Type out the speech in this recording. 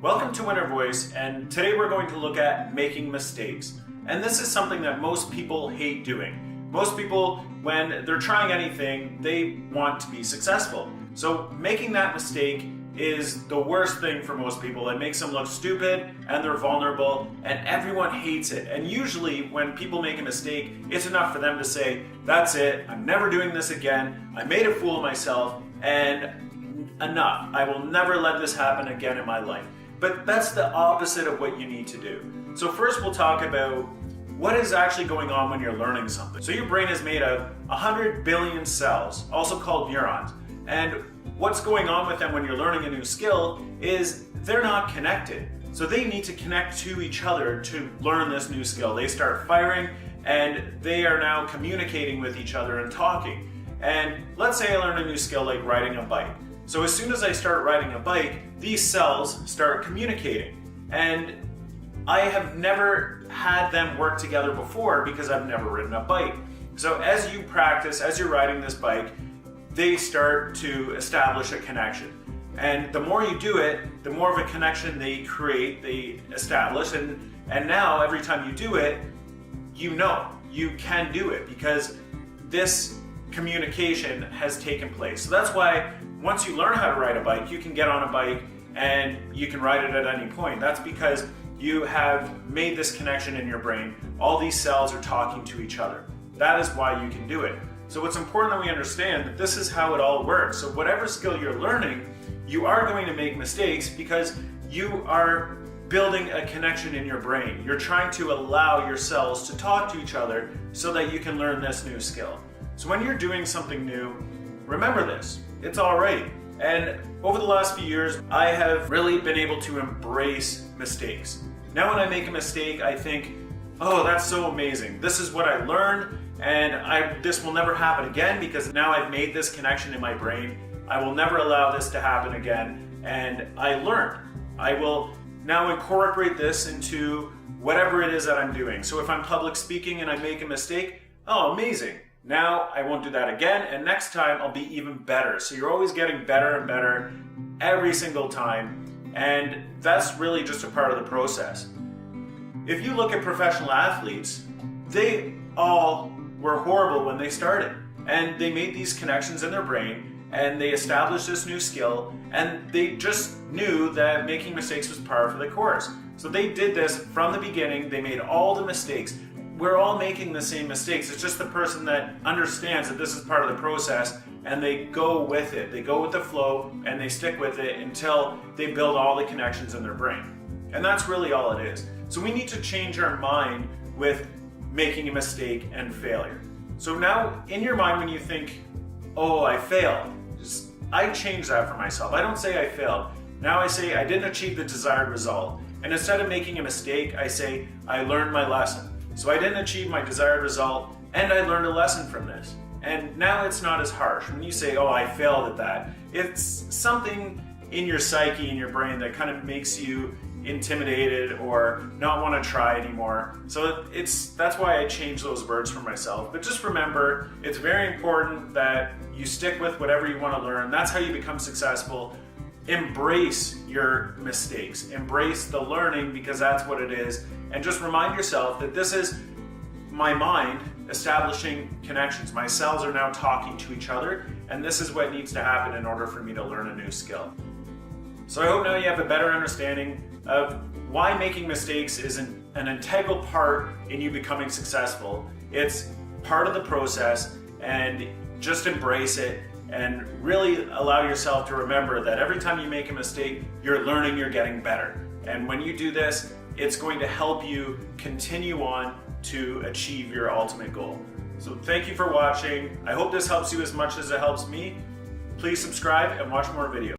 Welcome to Winner Voice, and today we're going to look at making mistakes. And this is something that most people hate doing. Most people, when they're trying anything, they want to be successful. So making that mistake is the worst thing for most people. It makes them look stupid and they're vulnerable, and everyone hates it. And usually when people make a mistake, it's enough for them to say, that's it, I'm never doing this again, I made a fool of myself, and enough. I will never let this happen again in my life. But that's the opposite of what you need to do. So first we'll talk about what is actually going on when you're learning something. So your brain is made of 100 billion cells, also called neurons. And what's going on with them when you're learning a new skill is they're not connected. So they need to connect to each other to learn this new skill. They start firing and they are now communicating with each other and talking. And let's say I learn a new skill like riding a bike. So as soon as I start riding a bike, these cells start communicating. And I have never had them work together before because I've never ridden a bike. So as you practice, as you're riding this bike, they start to establish a connection. And the more you do it, the more of a connection they create, they establish. And now every time you do it, you know you can do it because this communication has taken place. So that's why once you learn how to ride a bike, you can get on a bike and you can ride it at any point. That's because you have made this connection in your brain. All these cells are talking to each other. That is why you can do it. So it's important that we understand that this is how it all works. So whatever skill you're learning, you are going to make mistakes because you are building a connection in your brain. You're trying to allow your cells to talk to each other so that you can learn this new skill. So when you're doing something new, remember this, it's all right. And over the last few years, I have really been able to embrace mistakes. Now when I make a mistake, I think, oh, that's so amazing. This is what I learned, and this will never happen again because now I've made this connection in my brain. I will never allow this to happen again, and I learned. I will now incorporate this into whatever it is that I'm doing. So if I'm public speaking and I make a mistake, oh, amazing. Now I won't do that again, and next time I'll be even better. So you're always getting better and better every single time, and that's really just a part of the process. If you look at professional athletes, they all were horrible when they started, and they made these connections in their brain, and they established this new skill, and they just knew that making mistakes was par for the course. So they did this from the beginning. They made all the mistakes. We're all making the same mistakes. It's just the person that understands that this is part of the process and they go with it. They go with the flow and they stick with it until they build all the connections in their brain. And that's really all it is. So we need to change our mind with making a mistake and failure. So now in your mind when you think, oh, I failed, I change that for myself. I don't say I failed. Now I say I didn't achieve the desired result. And instead of making a mistake, I say I learned my lesson. So I didn't achieve my desired result, and I learned a lesson from this. And now it's not as harsh. When you say, oh, I failed at that, it's something in your psyche, in your brain that kind of makes you intimidated or not want to try anymore. So that's why I changed those words for myself. But just remember, it's very important that you stick with whatever you want to learn. That's how you become successful. Embrace your mistakes. Embrace the learning because that's what it is. And just remind yourself that this is my mind establishing connections. My cells are now talking to each other, and this is what needs to happen in order for me to learn a new skill. So I hope now you have a better understanding of why making mistakes is an integral part in you becoming successful. It's part of the process, and just embrace it and really allow yourself to remember that every time you make a mistake, you're learning, you're getting better. And when you do this, it's going to help you continue on to achieve your ultimate goal. So thank you for watching. I hope this helps you as much as it helps me. Please subscribe and watch more videos.